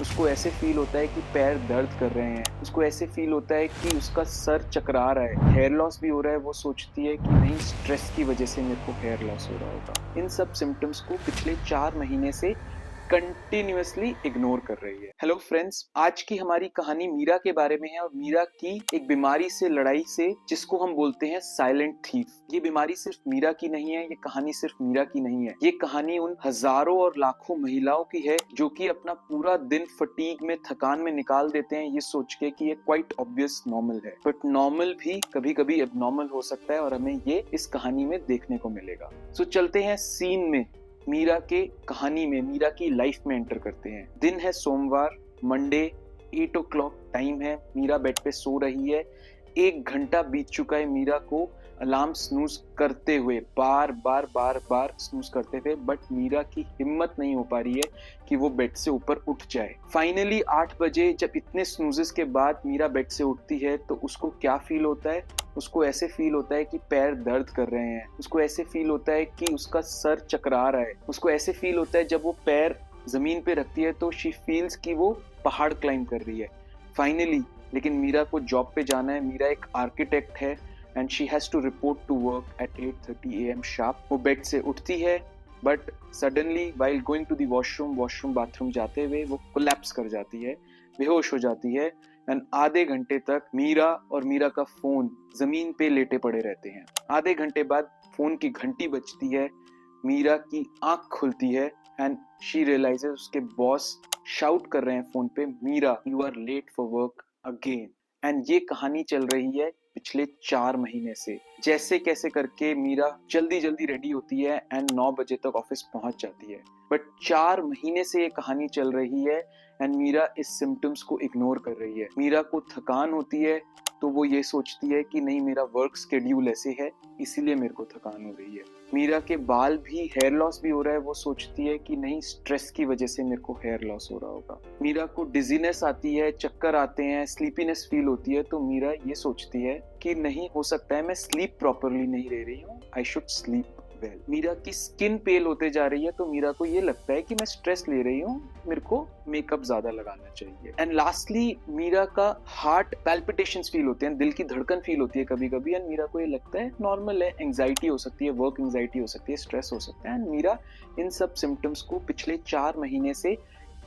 उसको ऐसे फील होता है कि पैर दर्द कर रहे हैं, उसको ऐसे फील होता है कि उसका सर चकरा रहा है, हेयर लॉस भी हो रहा है। वो सोचती है कि नहीं, स्ट्रेस की वजह से मेरे को हेयर लॉस हो रहा होगा। इन सब सिम्टम्स को पिछले 4 महीने से कंटिन्यूअसली इग्नोर कर रही है। हेलो फ्रेंड्स, आज की हमारी कहानी मीरा के बारे में है और मीरा की एक बीमारी से लड़ाई से, जिसको हम बोलते हैं साइलेंट थीफ। ये बीमारी सिर्फ मीरा की नहीं है, ये कहानी सिर्फ मीरा की नहीं है, ये कहानी उन हजारों और लाखों महिलाओं की है जो कि अपना पूरा दिन फटीग में, थकान में निकाल देते हैं ये सोच के कि ये क्वाइट ऑब्वियस नॉर्मल है। बट नॉर्मल भी कभी कभी एबनॉर्मल हो सकता है और हमें ये इस कहानी में देखने को मिलेगा। सो चलते हैं सीन में, मीरा के कहानी में, मीरा की लाइफ में एंटर करते हैं। दिन है सोमवार, मंडे, 8 o'clock टाइम है। मीरा बेड पे सो रही है। 1 घंटा बीत चुका है मीरा को अलार्म स्नूज करते हुए, बार बार स्नूज करते हुए, बट मीरा की हिम्मत नहीं हो पा रही है कि वो बेड से ऊपर उठ जाए। फाइनली 8 बजे जब इतने स्नूजेस के बाद मीरा बेड से उठती है तो उसको क्या फील होता है? उसको ऐसे फील होता है कि पैर दर्द कर रहे हैं, उसको ऐसे फील होता है कि उसका सर चकरा रहा है, उसको ऐसे फील होता है जब वो पैर जमीन पे रखती है तो शी फील्स कि वो पहाड़ क्लाइंब कर रही है फाइनली। लेकिन मीरा को जॉब पे जाना है, मीरा एक आर्किटेक्ट है and she has to report to work at 8:30 AM sharp. वो बेड से उठती है but suddenly while going to the washroom bathroom जाते हुए वो कोलैप्स कर जाती है, बेहोश हो जाती है। एंड आधे घंटे तक मीरा और मीरा का फोन जमीन पे लेटे पड़े रहते हैं। आधे घंटे बाद फोन की घंटी बजती है, मीरा की आंख खुलती है एंड शी रियलाइजेस उसके बॉस शाउट कर रहे हैं फोन पे, Meera you are late for work again. And ये कहानी चल रही है पिछले 4 महीने से। जैसे कैसे करके मीरा जल्दी जल्दी रेडी होती है एंड 9 बजे तक ऑफिस पहुंच जाती है। बट 4 महीने से ये कहानी चल रही है एंड मीरा इस सिम्टम्स को इग्नोर कर रही है। मीरा को थकान होती है तो वो ये सोचती है कि नहीं, मेरा वर्क स्केड्यूल ऐसे है, इसीलिए मेरे को थकान हो रही है। मीरा के बाल भी, हेयर लॉस भी हो रहा है, वो सोचती है कि नहीं, स्ट्रेस की वजह से मेरे को हेयर लॉस हो रहा होगा। मीरा को डिजीनेस आती है, चक्कर आते हैं, स्लीपीनेस फील होती है तो मीरा ये सोचती है कि नहीं, हो सकता है मैं स्लीप प्रॉपरली नहीं ले रही हूँ, I should sleep well. Meera की स्किन पेल होते जा रही है तो मीरा को ये लगता है कि मैं स्ट्रेस ले रही हूँ, मेरे को मेकअप ज्यादा लगाना चाहिए। एंड लास्टली मीरा का हार्ट पैल्पिटेशंस फील होते हैं, दिल की धड़कन फील होती है कभी कभी एंड मीरा को ये लगता है नॉर्मल है, एंग्जाइटी हो सकती है, वर्क एंग्जाइटी हो सकती है, स्ट्रेस हो सकता है। एंड मीरा इन सब सिम्टम्स को पिछले 4 महीने से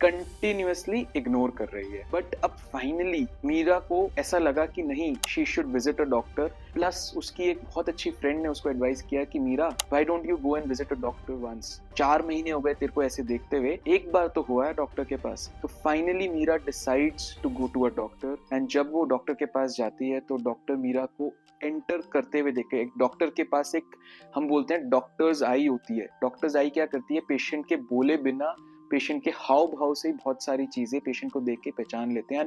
कंटिन्यूअसली इग्नोर कर रही है। बट अब फाइनली मीरा को ऐसा लगा कि नहीं, she should visit a doctor. Plus उसकी एक बहुत अच्छी फ्रेंड ने उसको एडवाइस किया कि Meera, why don't you go and visit a doctor once? 4 महीने हो गए तेरे को ऐसे देखते हुए, एक बार तो हुआ है डॉक्टर के पास। तो finally Meera decides to go to a doctor and जब वो डॉक्टर के पास जाती है तो डॉक्टर मीरा को एंटर करते हुए देखे। एक डॉक्टर के पास एक, हम बोलते हैं डॉक्टर्स आई होती है। डॉक्टर्स आई क्या करती है? पेशेंट के बोले बिना, पेशेंट के हाव भाव से बहुत सारी चीजें पेशेंट को देख के पहचान लेते हैं।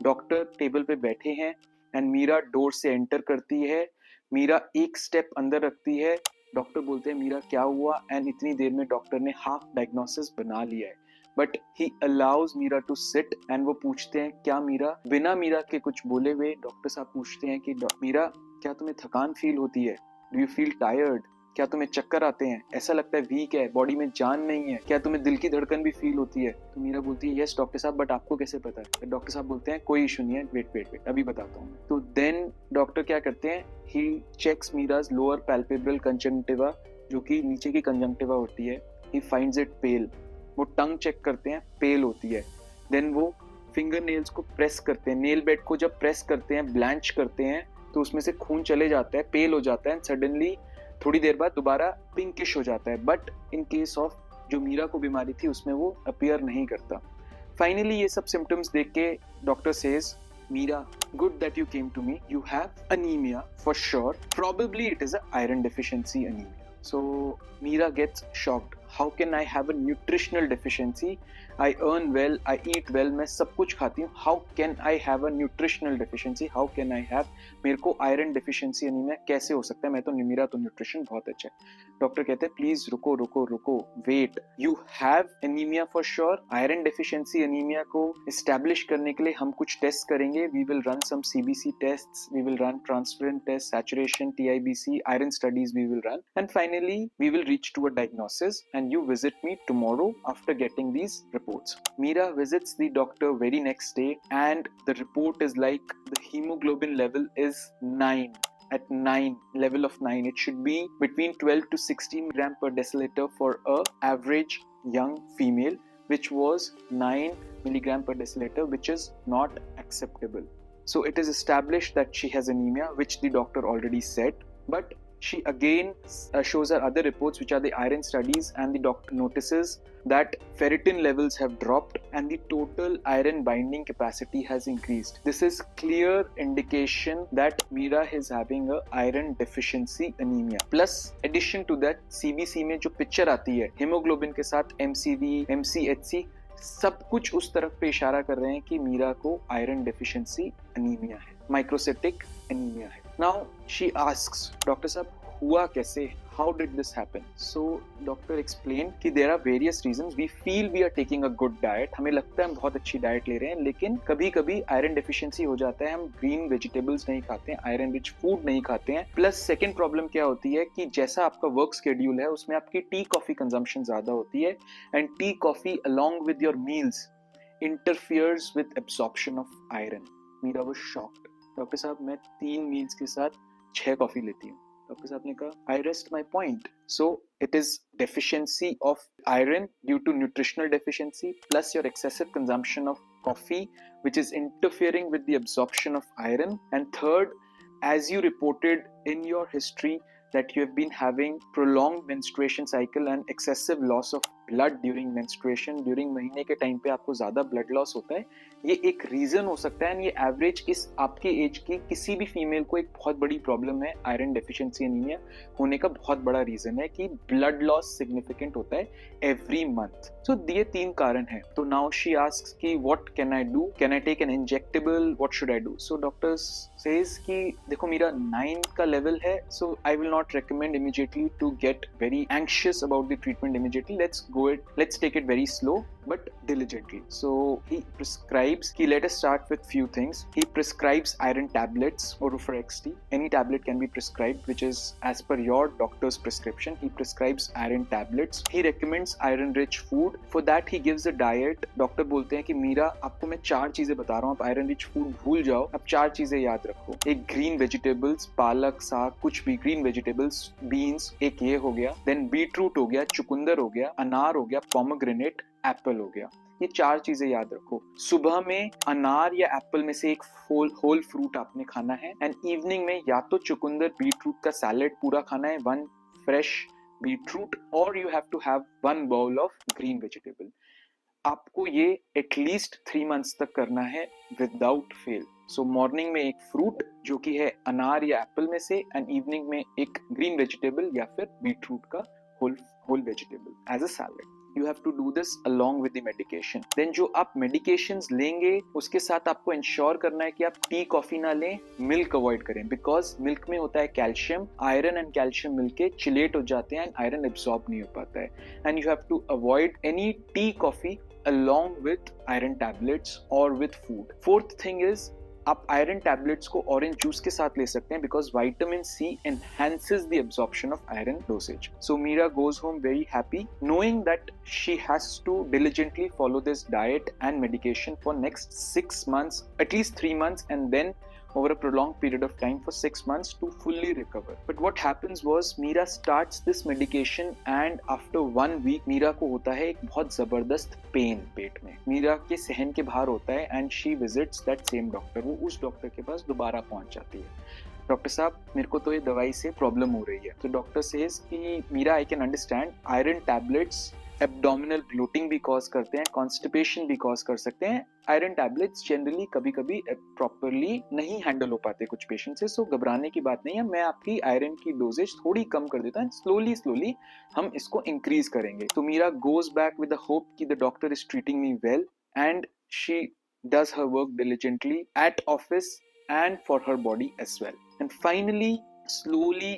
डॉक्टर टेबल पे बैठे हैं एंड मीरा डोर से एंटर करती है। मीरा एक स्टेप अंदर रखती है, डॉक्टर बोलते हैं मीरा क्या हुआ? एंड इतनी देर में डॉक्टर ने हाफ डायग्नोसिस बना लिया है। But he allows Meera to sit and वो पूछते हैं क्या मीरा, बिना मीरा के कुछ बोले हुए डॉक्टर साहब पूछते हैं कि मीरा, क्या तुम्हें थकान फील होती है? Do you feel tired? क्या तुम्हें चक्कर आते हैं? ऐसा लगता है वीक है, बॉडी में जान नहीं है? क्या तुम्हें दिल की धड़कन भी फील होती है? तो मीरा बोलती है यस डॉक्टर साहब, बट आपको कैसे पता है? डॉक्टर साहब बोलते हैं कोई इशू नहीं है, वेट अभी बताता हूँ। तो देन डॉक्टर क्या करते हैं, ही चेक्स मीराज लोअर पैल्पेब्रल कंजंक्टिवा, जो कि नीचे की कंजंक्टिवा होती है। ही फाइंड्स इट पेल। वो टंग चेक करते हैं, पेल होती है। देन वो फिंगर नेल्स को प्रेस करते हैं, नेल बेड को जब प्रेस करते हैं, ब्लैंच करते हैं, तो उसमें से खून चले जाता है, पेल हो जाता है। सडनली थोड़ी देर बाद दोबारा पिंकिश हो जाता है। बट इन केस ऑफ जो मीरा को बीमारी थी उसमें वो अपीयर नहीं करता। फाइनली ये सब सिम्टम्स देख के doctor says, Meera, good that you came to me. You have anemia for sure. Probably it is a iron deficiency anemia. So Meera gets shocked. How can I have a nutritional deficiency? I earn well, I eat well, मैं सब कुछ खाती हूँ. How can I have a nutritional deficiency? How can I have, मेरे को iron deficiency anemia कैसे हो सकता है? मैं तो, मेरा तो न्यूट्रिशन बहुत अच्छा है. डॉक्टर कहते हैं प्लीज रुको रुको रुको, wait, you have anaemia for sure. Iron deficiency anaemia को एस्टैब्लिश करने के लिए हम कुछ टेस्ट करेंगे. We will run some CBC tests, we will run transferrin test, saturation, TIBC, iron studies we will run, and finally we will reach to a diagnosis and you visit me tomorrow after getting these reports. Mira visits the doctor very next day and the report is like the hemoglobin level is 9. At 9, level of 9, it should be between 12 to 16 gram per deciliter for a average young female, which was 9 milligram per deciliter, which is not acceptable. So it is established that she has anemia, which the doctor already said, but she again shows her other reports, which are the iron studies, and the doctor notices that ferritin levels have dropped and the total iron binding capacity has increased. This is clear indication that Mira is having a iron deficiency anemia. Plus addition to that, CBC में जो picture आती है hemoglobin के साथ MCV, MCHC, सब कुछ उस तरफ पे इशारा कर रहे हैं कि मीरा को आयरन डेफिशिएंसी एनीमिया है, माइक्रोसिटिक एनीमिया है. नाउ शी आस्क्स, डॉक्टर साहब हुआ कैसे, how did this happen? So doctor explain कि there are various reasons. We feel we are taking a good diet, हमें लगता है हम बहुत अच्छी डाइट ले रहे हैं, लेकिन कभी कभी आयरन डेफिशिएंसी हो जाता है. हम ग्रीन वेजिटेबल्स नहीं खाते हैं, आयरन रिच फूड नहीं खाते हैं. प्लस सेकेंड प्रॉब्लम क्या होती है कि जैसा आपका वर्क शेड्यूल है उसमें आपकी टी कॉफी कंजम्पशन ज्यादा होती है, and tea coffee along with your meals interferes with absorption of iron. Meera was shocked. Doctor साहब मैं 3 मील्स के साथ 6 कॉफी लेती हूँ. डॉक्टर साहब ने कहा, I rest my point. So it is deficiency of iron due to nutritional deficiency plus your excessive consumption of coffee, which is interfering with the absorption of iron. And third, as you reported in your history, that you have been having prolonged menstruation cycle and excessive loss of blood during menstruation. During महीने के time पे आपको ज़्यादा blood loss होता है. ये एक reason हो सकता है, ये एवरेज इस आपके एज की किसी भी फीमेल को एक बहुत बड़ी प्रॉब्लम है. आयरन डेफिशिएंसी एनीमिया होने का बहुत बड़ा रीज़न है कि ब्लड लॉस सिग्निफिकेंट होता है एवरी मंथ. सो ये 3 कारण हैं. तो नाउ शी आस्क्स कि what can I do, can I take an injectable, what should I do? So doctor says कि देखो मेरा 9 का लेवल है, so I will not recommend immediately to get very anxious about the treatment immediately. Let's take it very slow but diligently. So he prescribes, let us start with few things. He prescribes iron tablets, Orofer XT. Any tablet can be prescribed which is as per your doctor's prescription. He prescribes iron tablets. He recommends iron rich food. For that he gives a diet. Doctor बोलते हैं कि मीरा आपको मैं 4 चीजें बता रहा हूँ, आप आयरन रिच फूड भूल जाओ, अब 4 चीजें याद रखो. एक ग्रीन वेजिटेबल्स, पालक, साग, कुछ भी ग्रीन वेजिटेबल्स, बीन्स, एक ये हो गया, देन बीटरूट हो गया, चुकंदर हो गया, अनार हो गया, पोमेग्रेनेट, एप्पल हो गया. ये 4 चीजें याद रखो. सुबह में अनार या एप्पल में से एक होल फ्रूट आपने खाना है, एंड इवनिंग में या तो चुकंदर बीटरूट का सैलेड पूरा खाना है, 1 फ्रेश बीटरूट, और you have to have 1 bowl of green vegetable. आपको ये एटलीस्ट 3 मंथ्स तक करना है विदाउट फेल. सो मॉर्निंग में एक फ्रूट जो कि है अनार या एप्पल में से, एंड इवनिंग में एक ग्रीन वेजिटेबल या फिर बीटरूट का whole vegetable as a salad. You have to do this along with the medication. Then जो आप medications लेंगे उसके साथ आपको ensure करना है कि आप टी कॉफी ना लें, मिल्क अवॉइड करें, बिकॉज मिल्क में होता है कैल्शियम. आयरन एंड कैल्शियम मिलके चिलेट हो जाते हैं एंड आयरन एब्सॉर्ब नहीं हो पाता है. And you have to avoid any tea coffee along with iron tablets or with food. Fourth thing is आप आयरन टैबलेट्स को ऑरेंज जूस के साथ ले सकते हैं because vitamin C enhances the absorption of iron dosage. So Meera goes home very happy knowing that she has to diligently follow this diet and medication for next 6 months, at least 3 months, and then over a prolonged period of time for 6 months to fully recover. But what happens was Meera starts this medication and after 1 week Meera को होता है एक बहुत जबरदस्त pen पेट में. Meera के सहन के बाहर होता है and she visits that same doctor. वो उस डॉक्टर के पास दोबारा पहुंच जाती है. डॉक्टर साहब मेरे को तो ये दवाई से प्रॉब्लम हो रही है. तो डॉक्टर सेज कि Meera I can understand iron tablets abdominal bloating भी कॉज करते हैं, कॉन्स्टिपेशन भी कॉज कर सकते हैं. आयरन टैबलेट्स जनरली कभी कभी प्रॉपरली नहीं हैंडल हो पाते कुछ पेशेंट से, सो घबराने की बात नहीं है. मैं आपकी आयरन की डोजेज थोड़ी कम कर देता हूँ, स्लोली हम इसको इंक्रीज करेंगे. तो Meera goes back with the hope कि the doctor is treating me well and she does her work diligently at office and for her body as well. And finally, slowly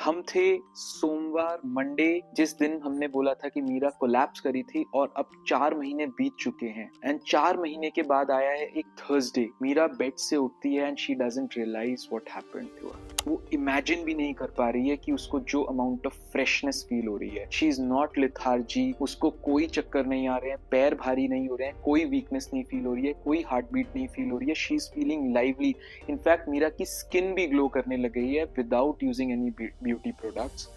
हम थे सोमवार, मंडे, जिस दिन हमने बोला था कि मीरा कोलैप्स करी थी, और अब 4 महीने बीत चुके हैं. एंड 4 महीने के बाद आया है एक थर्सडे. मीरा बेड से उठती है and she doesn't realise what happened to her. वो इमेजिन भी नहीं कर पा रही है कि उसको जो अमाउंट ऑफ फ्रेशनेस फील हो रही है। शी इज नॉट लिथार्जी, उसको कोई चक्कर नहीं आ रहे हैं, पैर भारी नहीं हो रहे हैं, कोई वीकनेस नहीं फील हो रही है, कोई हार्ट बीट नहीं फील हो रही है। She is feeling lively. In fact Meera की स्किन भी ग्लो करने लग गई है without using any beauty products.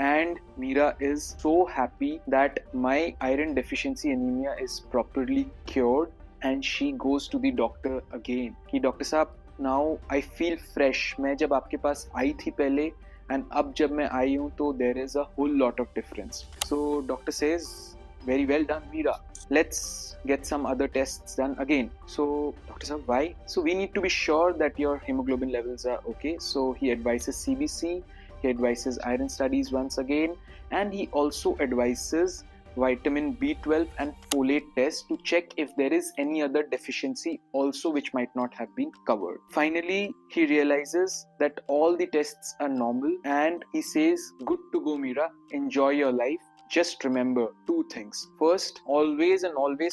And Meera is so happy that my iron deficiency anemia is properly cured, and she goes to the doctor again कि doctor साहब now I feel fresh. मैं जब आपके पास आई थी पहले एंड अब जब मैं आई हूँ तो there is a whole lot of difference. So doctor says very well done Meera, let's get some other tests done again. So doctor sir, why? So we need to be sure that your hemoglobin levels are okay. So he advises CBC, he advises iron studies once again, and he also advises vitamin B12 and folate test to check if there is any other deficiency also which might not have been covered. Finally, he realizes that all the tests are normal and he says, good to go Meera, enjoy your life. Just remember two things. First, always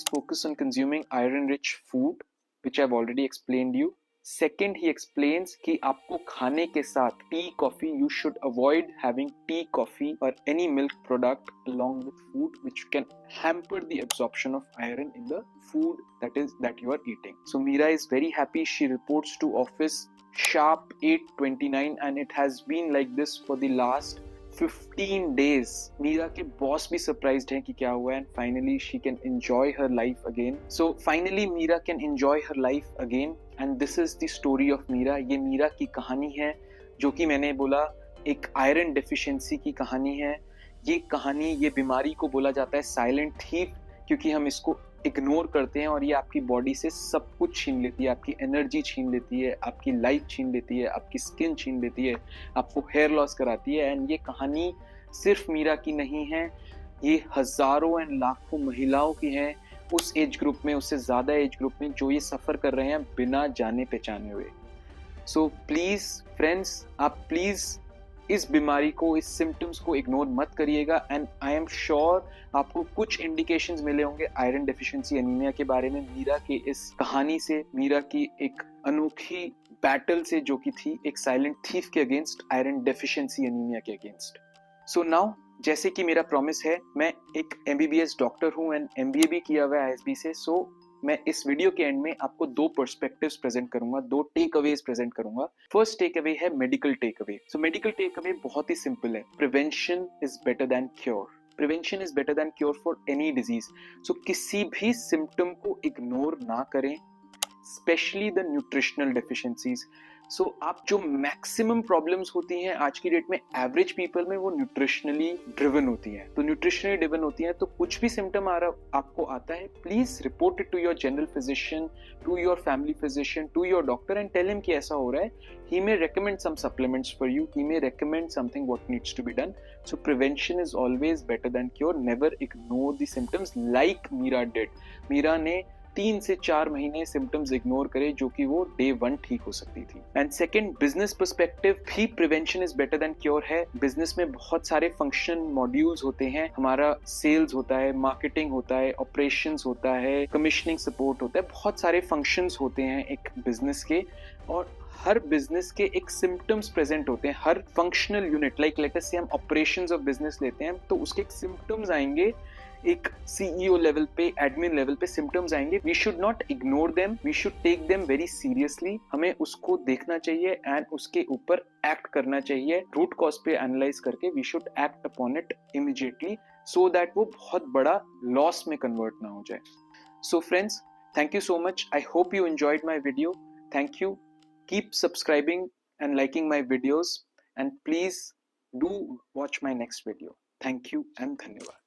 focus on consuming iron-rich food, which I've already explained you. Second, he explains कि आपको खाने के साथ tea, coffee, you should avoid having tea, coffee or any milk product along with food, which can hamper the absorption of iron in the food that you are eating. So Meera is very happy. She reports to office sharp 8:29, and it has been like this for the last 15 days. Meera के boss भी surprised हैं कि क्या हुआ है, and finally she can enjoy her life again. So finally Meera can enjoy her life again, and this is the story of Meera. ये मीरा की कहानी है, जो कि मैंने बोला एक आयरन डेफिशिएंसी की कहानी है। ये कहानी, ये बीमारी को बोला जाता है साइलेंट थीफ, क्योंकि हम इसको इग्नोर करते हैं और ये आपकी बॉडी से सब कुछ छीन लेती है। आपकी एनर्जी छीन लेती है, आपकी लाइफ छीन लेती है, आपकी स्किन छीन लेती है, आपको हेयर लॉस कराती है। एंड ये कहानी सिर्फ मीरा की नहीं है, ये हजारों एंड लाखों महिलाओं की है उस एज ग्रुप में, उससे ज्यादा एज ग्रुप में, जो ये सफर कर रहे हैं बिना जाने पहचाने हुए। सो प्लीज फ्रेंड्स, आप प्लीज इस बीमारी को, इस सिम्टम्स को इग्नोर मत करिएगा। एंड आई एम श्योर आपको कुछ इंडिकेशंस मिले होंगे आयरन डेफिशिएंसी एनीमिया के बारे में मीरा के इस कहानी से, मीरा की एक अनोखी बैटल से, जो कि थी एक साइलेंट थीफ के अगेंस्ट, आयरन डेफिशिएंसी एनीमिया के अगेंस्ट। सो नाउ, जैसे कि मेरा प्रॉमिस है, मैं एक एमबीबीएस डॉक्टर हूँ एंड एमबीए भी किया हुआ है आईएसबी से। सो मैं इस वीडियो के एंड में आपको दो पर्सपेक्टिव्स प्रेजेंट करूंगा, दो टेक अवेज प्रेजेंट करूंगा। फर्स्ट टेक अवे है medical takeaway. So medical takeaway बहुत ही सिंपल है, prevention is better than cure. Prevention is better than cure for any disease. So किसी भी सिम्टम को इग्नोर ना करें, specially the nutritional deficiencies. So आप जो मैक्सिमम प्रॉब्लम्स होती हैं आज की डेट में एवरेज पीपल में, वो न्यूट्रिशनली ड्रिवन होती हैं। तो न्यूट्रिशनली ड्रिवन होती हैं, तो कुछ भी सिम्टम आपको आता है, please report it to your general physician, to your family physician, to your doctor, and tell him कि ऐसा हो रहा है। He may recommend some supplements for you, he may recommend something what needs to be done. So prevention is always better than cure. Never ignore the symptoms like Meera did. Meera ने 3 से 4 महीने symptoms ignore करे, जो कि वो day 1 ठीक हो सकती थी। एंड सेकंड, बिजनेस पर्सपेक्टिव भी prevention is better than cure है। बिजनेस में बहुत सारे फंक्शन मॉड्यूल्स होते हैं, हमारा सेल्स होता है, मार्केटिंग होता है, ऑपरेशंस होता है, कमीशनिंग सपोर्ट होता है, बहुत सारे फंक्शंस होते हैं एक बिजनेस के, और हर बिजनेस के एक सिम्टम्स प्रेजेंट होते हैं। हर functional unit, like let us say हम ऑपरेशंस ऑफ बिजनेस लेते हैं, तो उसके एक सिम्टम्स आएंगे, एक सीईओ लेवल पे, एडमिन लेवल पे सिम्टम्स आएंगे। We should not ignore them, we should take them very seriously. हमें उसको देखना चाहिए एंड उसके ऊपर एक्ट करना चाहिए, रूट कॉज पे एनालाइज करके we should act upon it immediately, so that वो बहुत बड़ा लॉस में कन्वर्ट ना हो जाए। So friends, thank you so much. I hope you enjoyed my video. Thank you. Keep subscribing and liking my videos, and please do watch my next video. Thank you and धन्यवाद.